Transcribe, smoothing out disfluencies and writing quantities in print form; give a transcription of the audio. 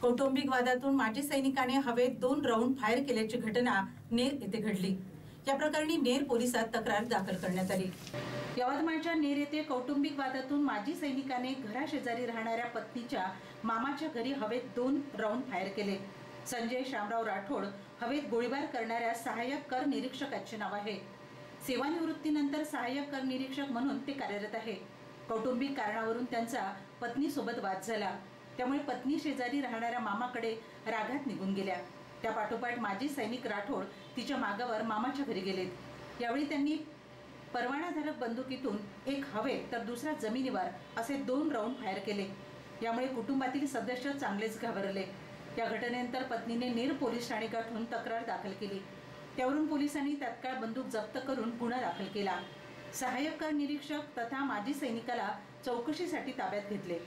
कौटुंबिक वादातून माजी सैनिकाने हवेत 2 राऊंड फायर केल्याची घटना नेर येथे घडली। या प्रकरणी नेर पोलिसात तक्रार दाखल करण्यात आली। यवतमाळच्या नेर येथे कौटुंबिक वादातून माजी सैनिकाने घराशेजारी राहणाऱ्या पत्नीच्या मामाच्या घरी हवेत 2 राऊंड फायर केले। संजय शामराव राठोड हवेत गोळीबार करणाऱ्या सहाय्यक कर निरीक्षकाचे नाव आहे। सेवानिवृत्तीनंतर सहाय्यक कर निरीक्षक म्हणून ते कार्यरत आहे। कौटुंबिक कारणावरून त्यांचा पत्नीसोबत वाद झाला, त्यामुळे पत्नी शेजारी राहणाऱ्या मामाकडे रागात निघून गेल्या। त्या पाठोपाठ माजी सैनिक राठोड तिच्या मागावर मामाच्या घरी गेलेत। यावेळी त्यांनी परवानाधारक बंदुकीतून एक हवेत तर दुसरा जमिनीवर असे 2 राऊंड फायर केले। यामुळे कुटुंबातील सदस्य चांगलेच घाबरले। या घटनेनंतर पत्नीने नेर पोलीस ठाणे गाठून तक्रार दाखल केली। त्यावरून पोलिसांनी तात्काळ बंदूक जप्त करून गुन्हा दाखल केला। सहाय्यक कर निरीक्षक तथा माजी सैनिकाला चौकशीसाठी ताब्यात घेतले।